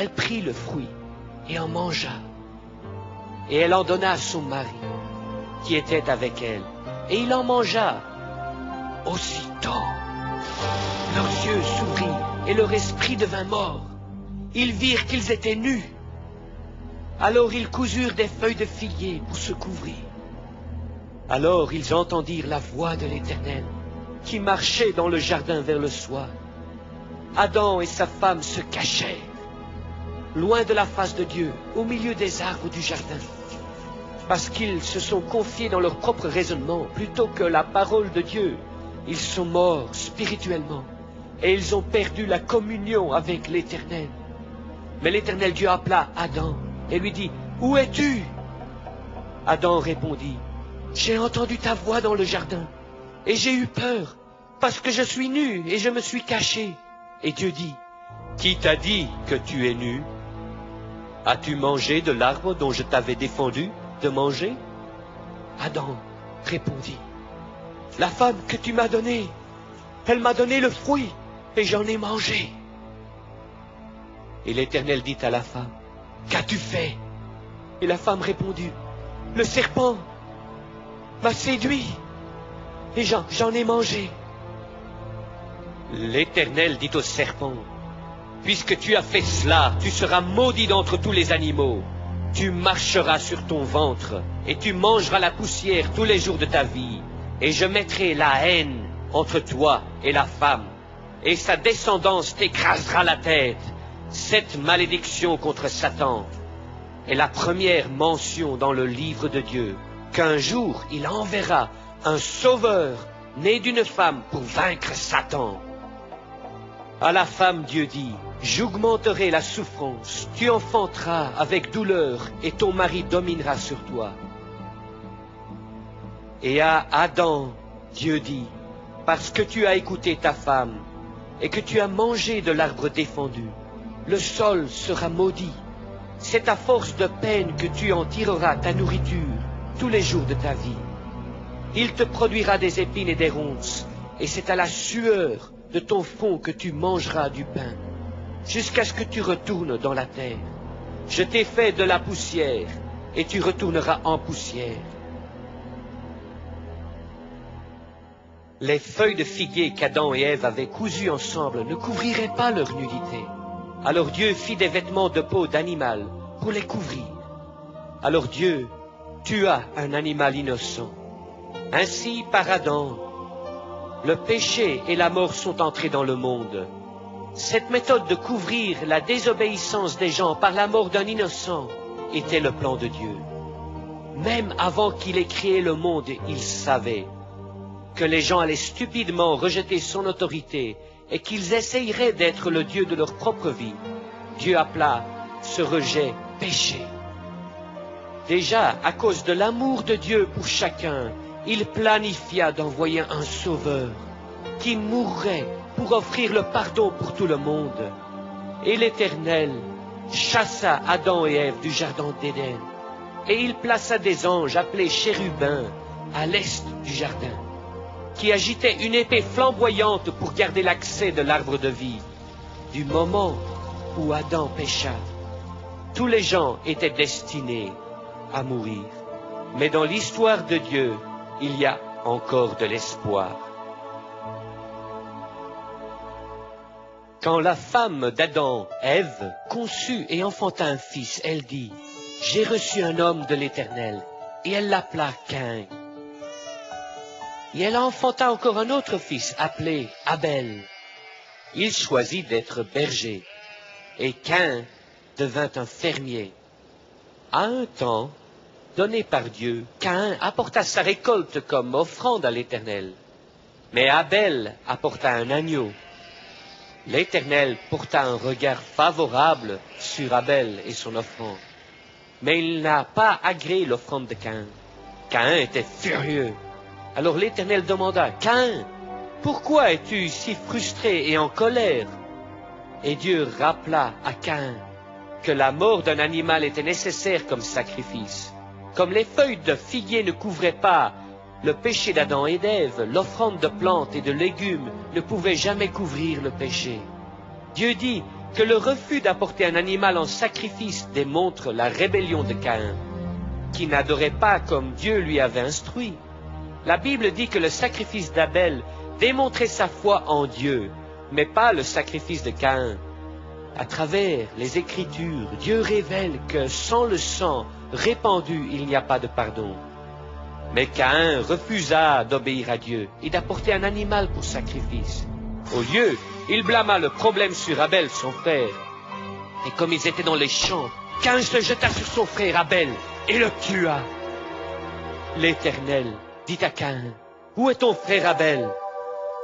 elle prit le fruit et en mangea. Et elle en donna à son mari, qui était avec elle, et il en mangea. Aussitôt, leurs yeux s'ouvrirent et leur esprit devint mort. Ils virent qu'ils étaient nus. Alors ils cousurent des feuilles de figuier pour se couvrir. Alors ils entendirent la voix de l'Éternel, qui marchait dans le jardin vers le soir. Adam et sa femme se cachèrent, loin de la face de Dieu, au milieu des arbres du jardin, parce qu'ils se sont confiés dans leur propre raisonnement plutôt que la parole de Dieu. Ils sont morts spirituellement, et ils ont perdu la communion avec l'Éternel. Mais l'Éternel Dieu appela Adam et lui dit, « Où es-tu » Adam répondit, « J'ai entendu ta voix dans le jardin, et j'ai eu peur, parce que je suis nu et je me suis caché. » Et Dieu dit, « Qui t'a dit que tu es nu? As-tu mangé de l'arbre dont je t'avais défendu de manger ?» Adam répondit, « La femme que tu m'as donnée, elle m'a donné le fruit, et j'en ai mangé. » Et l'Éternel dit à la femme, « Qu'as-tu fait ?» Et la femme répondit, « Le serpent m'a séduit, et j'en ai mangé. » L'Éternel dit au serpent, « Puisque tu as fait cela, tu seras maudit d'entre tous les animaux. Tu marcheras sur ton ventre, et tu mangeras la poussière tous les jours de ta vie. Et je mettrai la haine entre toi et la femme, et sa descendance t'écrasera la tête. » Cette malédiction contre Satan est la première mention dans le livre de Dieu, qu'un jour il enverra un sauveur né d'une femme pour vaincre Satan. À la femme, Dieu dit, « J'augmenterai la souffrance, tu enfanteras avec douleur, et ton mari dominera sur toi. » Et à Adam, Dieu dit, « Parce que tu as écouté ta femme, et que tu as mangé de l'arbre défendu, le sol sera maudit. C'est à force de peine que tu en tireras ta nourriture tous les jours de ta vie. Il te produira des épines et des ronces, et c'est à la sueur de ton front que tu mangeras du pain, jusqu'à ce que tu retournes dans la terre. Je t'ai fait de la poussière, et tu retourneras en poussière. » Les feuilles de figuier qu'Adam et Ève avaient cousues ensemble ne couvriraient pas leur nudité. Alors Dieu fit des vêtements de peau d'animal pour les couvrir. Alors Dieu tua un animal innocent. Ainsi, par Adam, le péché et la mort sont entrés dans le monde. Cette méthode de couvrir la désobéissance des gens par la mort d'un innocent était le plan de Dieu. Même avant qu'il ait créé le monde, il savait que les gens allaient stupidement rejeter son autorité et qu'ils essayeraient d'être le Dieu de leur propre vie. Dieu appela ce rejet péché. Déjà, à cause de l'amour de Dieu pour chacun, il planifia d'envoyer un sauveur qui mourrait pour offrir le pardon pour tout le monde. Et l'Éternel chassa Adam et Ève du jardin d'Éden, et il plaça des anges appelés chérubins à l'est du jardin, qui agitaient une épée flamboyante pour garder l'accès de l'arbre de vie. Du moment où Adam pécha, tous les gens étaient destinés à mourir. Mais dans l'histoire de Dieu, il y a encore de l'espoir. Quand la femme d'Adam, Ève, conçut et enfanta un fils, elle dit, « J'ai reçu un homme de l'Éternel », et elle l'appela Caïn. Et elle enfanta encore un autre fils appelé Abel. Il choisit d'être berger, et Caïn devint un fermier. À un temps donné par Dieu, Caïn apporta sa récolte comme offrande à l'Éternel. Mais Abel apporta un agneau. L'Éternel porta un regard favorable sur Abel et son offrande. Mais il n'a pas agréé l'offrande de Caïn. Caïn était furieux. Alors l'Éternel demanda, « Caïn, pourquoi es-tu si frustré et en colère ?» Et Dieu rappela à Caïn que la mort d'un animal était nécessaire comme sacrifice. Comme les feuilles de figuier ne couvraient pas le péché d'Adam et d'Ève, l'offrande de plantes et de légumes ne pouvait jamais couvrir le péché. Dieu dit, que le refus d'apporter un animal en sacrifice démontre la rébellion de Caïn, qui n'adorait pas comme Dieu lui avait instruit. La Bible dit que le sacrifice d'Abel démontrait sa foi en Dieu, mais pas le sacrifice de Caïn. À travers les Écritures, Dieu révèle que sans le sang répandu, il n'y a pas de pardon. Mais Caïn refusa d'obéir à Dieu et d'apporter un animal pour sacrifice. Au lieu, il blâma le problème sur Abel, son frère. Et comme ils étaient dans les champs, Caïn se jeta sur son frère Abel et le tua. L'Éternel dit à Caïn, « Où est ton frère Abel ?»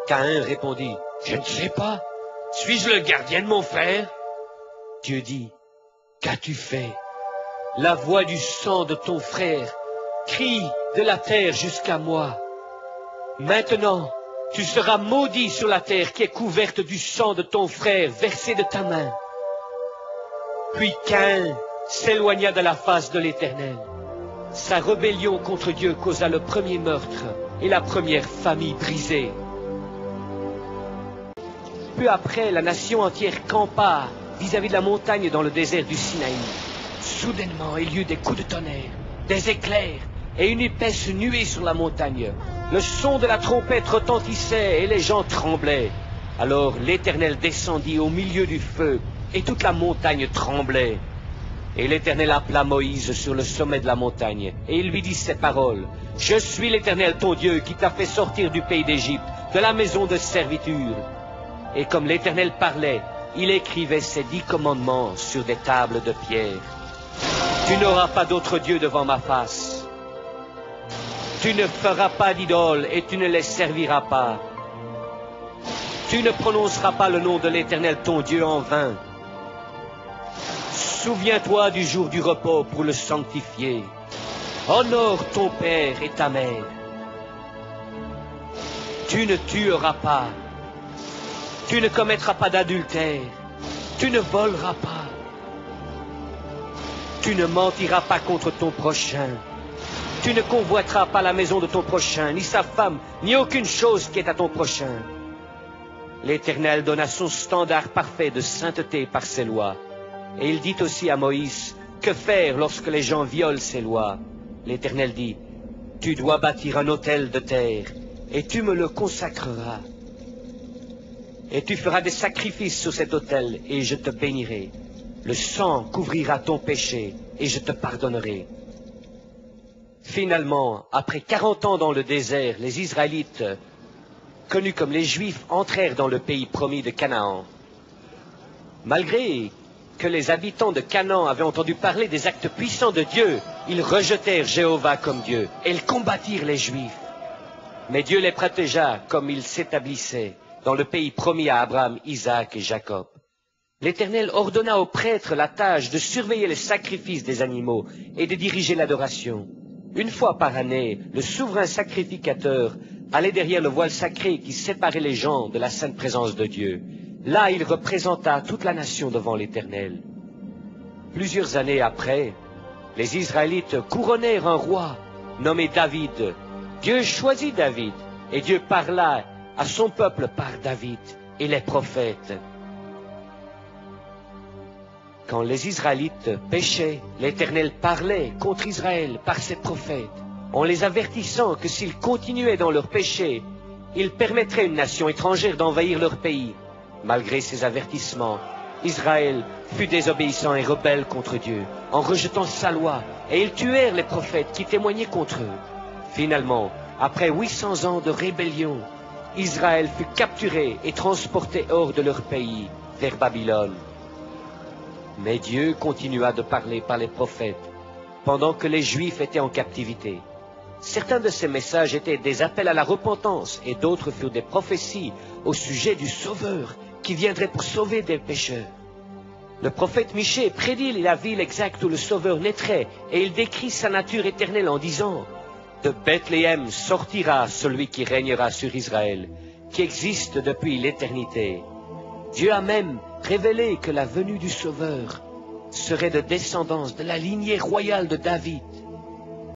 Caïn répondit, « Je ne sais pas. Suis-je le gardien de mon frère ?» Dieu dit, « Qu'as-tu fait? La voix du sang de ton frère crie de la terre jusqu'à moi. Maintenant, tu seras maudit sur la terre qui est couverte du sang de ton frère versé de ta main. » Puis Caïn s'éloigna de la face de l'Éternel. Sa rébellion contre Dieu causa le premier meurtre et la première famille brisée. Peu après, la nation entière campa vis-à-vis de la montagne dans le désert du Sinaï. Soudainement, il y eut des coups de tonnerre, des éclairs et une épaisse nuée sur la montagne. Le son de la trompette retentissait et les gens tremblaient. Alors l'Éternel descendit au milieu du feu et toute la montagne tremblait. Et l'Éternel appela Moïse sur le sommet de la montagne et il lui dit ces paroles. « Je suis l'Éternel ton Dieu qui t'a fait sortir du pays d'Égypte, de la maison de servitude. » Et comme l'Éternel parlait, il écrivait ces 10 commandements sur des tables de pierre. « Tu n'auras pas d'autre Dieu devant ma face. Tu ne feras pas d'idole et tu ne les serviras pas. Tu ne prononceras pas le nom de l'Éternel ton Dieu en vain. Souviens-toi du jour du repos pour le sanctifier. Honore ton père et ta mère. Tu ne tueras pas. Tu ne commettras pas d'adultère. Tu ne voleras pas. Tu ne mentiras pas contre ton prochain. Tu ne convoiteras pas la maison de ton prochain, ni sa femme, ni aucune chose qui est à ton prochain. » L'Éternel donna son standard parfait de sainteté par ses lois. Et il dit aussi à Moïse, « Que faire lorsque les gens violent ces lois ?» L'Éternel dit, « Tu dois bâtir un autel de terre, et tu me le consacreras. Et tu feras des sacrifices sur cet autel, et je te bénirai. Le sang couvrira ton péché, et je te pardonnerai. » Finalement, après 40 ans dans le désert, les Israélites, connus comme les Juifs, entrèrent dans le pays promis de Canaan. Malgré que les habitants de Canaan avaient entendu parler des actes puissants de Dieu, ils rejetèrent Jéhovah comme Dieu, et ils combattirent les Juifs. Mais Dieu les protégea comme ils s'établissaient dans le pays promis à Abraham, Isaac et Jacob. L'Éternel ordonna aux prêtres la tâche de surveiller les sacrifices des animaux et de diriger l'adoration. Une fois par année, le souverain sacrificateur allait derrière le voile sacré qui séparait les gens de la sainte présence de Dieu. Là, il représenta toute la nation devant l'Éternel. Plusieurs années après, les Israélites couronnèrent un roi nommé David. Dieu choisit David, et Dieu parla à son peuple par David et les prophètes. Quand les Israélites péchaient, l'Éternel parlait contre Israël par ses prophètes, en les avertissant que s'ils continuaient dans leur péché, il permettrait à une nation étrangère d'envahir leur pays. Malgré ces avertissements, Israël fut désobéissant et rebelle contre Dieu, en rejetant sa loi, et ils tuèrent les prophètes qui témoignaient contre eux. Finalement, après 800 ans de rébellion, Israël fut capturé et transporté hors de leur pays, vers Babylone. Mais Dieu continua de parler par les prophètes, pendant que les Juifs étaient en captivité. Certains de ces messages étaient des appels à la repentance, et d'autres furent des prophéties au sujet du Sauveur, qui viendrait pour sauver des pécheurs. Le prophète Michée prédit la ville exacte où le Sauveur naîtrait, et il décrit sa nature éternelle en disant « De Bethléem sortira celui qui régnera sur Israël, qui existe depuis l'éternité. » Dieu a même révélé que la venue du Sauveur serait de descendance de la lignée royale de David.